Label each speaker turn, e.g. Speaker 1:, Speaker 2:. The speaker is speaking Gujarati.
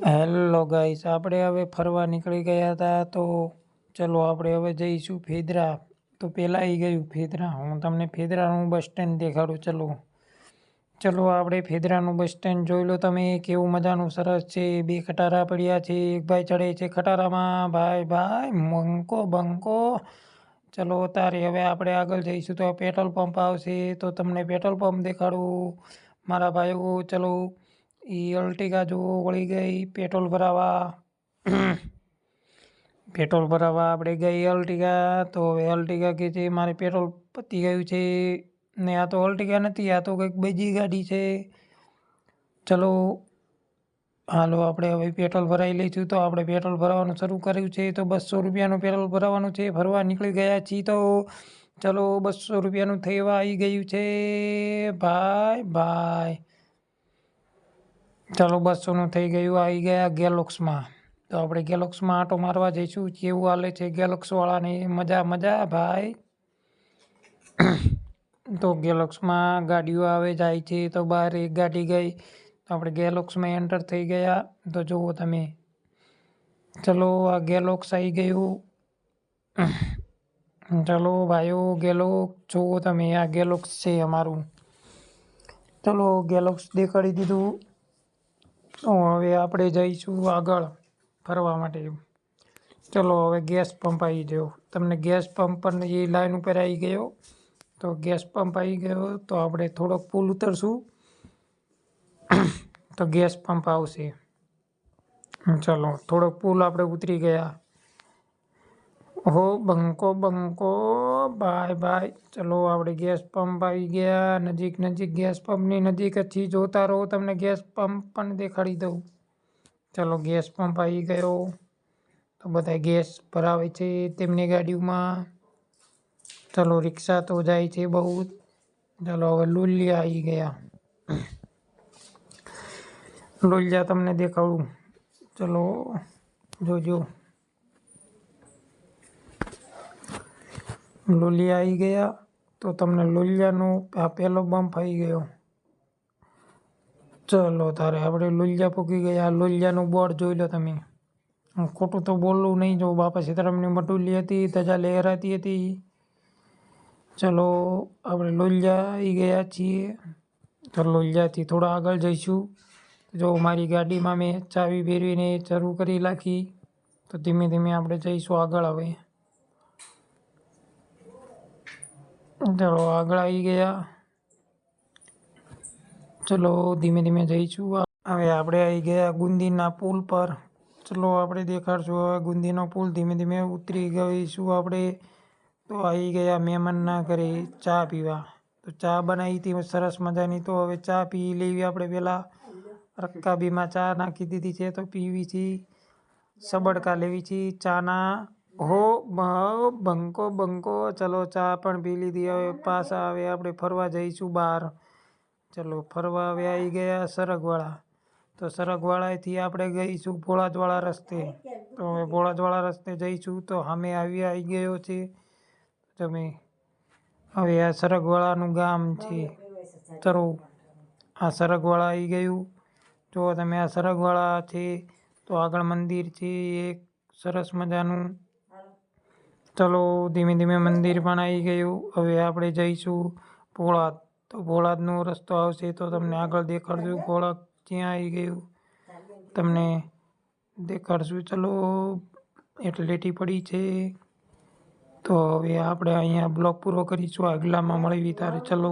Speaker 1: હેલો ગાઈસ, આપણે હવે ફરવા નીકળી ગયા હતા. તો ચલો આપણે હવે જઈશું ફેદરા. તો પહેલાં આવી ગયું ફેદરા. હું તમને ફેદરાનું બસ સ્ટેન્ડ દેખાડું. ચલો આપણે ફેદરાનું બસ સ્ટેન્ડ જોઈ લો તમે, કેવું મજાનું સરસ છે. બે ખટારા પડ્યા છે, એક ભાઈ ચડે છે ખટારામાં. ભાઈ બંકો બંકો. ચલો તારે હવે આપણે આગળ જઈશું તો પેટ્રોલ પંપ આવશે, તો તમને પેટ્રોલ પંપ દેખાડું મારા ભાઈઓ. ચલો એ અલ્ટિગા જો વળી ગઈ પેટ્રોલ ભરાવા. પેટ્રોલ ભરાવા આપણે ગઈ અલ્ટિગા. તો હવે અલ્ટિગા કે છે મારે પેટ્રોલ પતી ગયું છે ને. આ તો અલ્ટિગા નથી, આ તો કંઈક બીજી ગાડી છે. ચલો હાલો આપણે હવે પેટ્રોલ ભરાઈ લઈશું. તો આપણે પેટ્રોલ ભરાવાનું શરૂ કર્યું છે. તો 200 રૂપિયાનું પેટ્રોલ ભરાવાનું છે. ફરવા નીકળી ગયા છીએ. તો ચલો 200 રૂપિયાનું થવા આવી ગયું છે ભાઈ. ચલો 200નું થઈ ગયું. આવી ગયા ગેલોક્સમાં. તો આપણે ગેલોક્સમાં આંટો મારવા જઈશું. કેવું હાલે છે ગેલોક્સવાળાને? મજા ભાઈ. તો ગેલોક્સમાં ગાડીઓ આવે જાય છે. તો બહાર એક ગાડી ગઈ, તો આપણે ગેલોક્સમાં એન્ટર થઈ ગયા. તો જુઓ તમે, ચલો આ ગેલોક્સ આવી ગયું. ચલો ભાઈઓ, ગેલોક્સ જુઓ તમે, આ ગેલોક્સ છે અમારું. ચલો ગેલોક્સ દેખાડી દીધું. તો હવે આપણે જઈશું આગળ ફરવા માટે. ચલો હવે ગેસ પંપ આવી ગયો. તમને ગેસ પંપ પર એ લાઈન ઉપર આવી ગયો. તો ગેસ પંપ આવી ગયો, તો આપણે થોડોક પુલ ઉતરશું તો ગેસ પંપ આવશે. ચલો થોડોક પુલ આપણે ઉતરી ગયા. હો બંકો ભાઈ. ચલો આપણે ગેસ પંપ આવી ગયા. નજીક ગેસ પંપની નજીક જ જોતા રહો, તમને ગેસ પંપ પણ દેખાડી દઉં. ચલો ગેસ પંપ આવી ગયો. તો બધા ગેસ ભરાવે છે તેમની ગાડીઓમાં. ચલો રિક્ષા તો જાય છે બહુ. ચલો હવે લુલિયા આવી ગયા. લુલિયા તમને દેખાડું. ચલો જોજો, લુલિયા આવી ગયા. તો તમને લુલિયાનો આ પહેલો બમ્પ આવી ગયો. ચલો તારે આપણે લુલિયા પૂકી ગયા. લુલિયાનું બોર્ડ જોઈ લો તમે. હું ખોટું તો બોલવું નહીં. જો બાપા સીતારામની મટુલી હતી, ધજા લહેરાતી હતી. ચલો આપણે લુલિયા આવી ગયા છીએ. તો લુલિયાથી થોડા આગળ જઈશું. જો મારી ગાડીમાં મેં ચાવી ફેરવીને શરૂ કરી નાખી. તો ધીમે ધીમે આપણે જઈશું આગળ. હવે ચલો આગળ આવી ગયા. ચલો ધીમે ધીમે જઈશું. હવે આપણે આવી ગયા ગુંદીના પુલ પર. ચલો આપણે દેખાડશું હવે ગુંદીનો પુલ. ધીમે ધીમે ઉતરી ગઈશું આપણે. તો આવી ગયા મહેમાનના ઘરે ચા પીવા. તો ચા બનાવી હતી સરસ મજાની. તો હવે ચા પી લેવી આપણે. પહેલાં રકાબીમાં ચા નાખી દીધી છે, તો પીવી છે. સબડકા લેવી છે ચાના. હો બંકો. ચલો ચા પણ પી લીધી. હવે પાછા હવે આપણે ફરવા જઈશું બહાર. ચલો ફરવા હવે આવી ગયા સરગવાળા. તો સરગવાળાથી આપણે ગઈશું ભોળાજવાળા રસ્તે. તો હવે ભોળાજવાળા રસ્તે જઈશું. તો સામે આવી ગયો છે તમે. હવે આ સરગવાળાનું ગામ છે. ચલો આ સરગવાળા આવી ગયું. જો તમે આ સરગવાળા છે. તો આગળ મંદિર છે એક સરસ મજાનું. ચલો ધીમે ધીમે મંદિર પણ આવી ગયું. હવે આપણે જઈશું ભોળાદ. તો ભોળાદનો રસ્તો આવશે, તો તમને આગળ દેખાડશું. ભોળાદ ક્યાં આવી ગયું તમને દેખાડશું. ચલો એટલેટી પડી છે. તો હવે આપણે અહીંયા બ્લોગ પૂરો કરીશું. આગલામાં મળવી તારે. ચલો.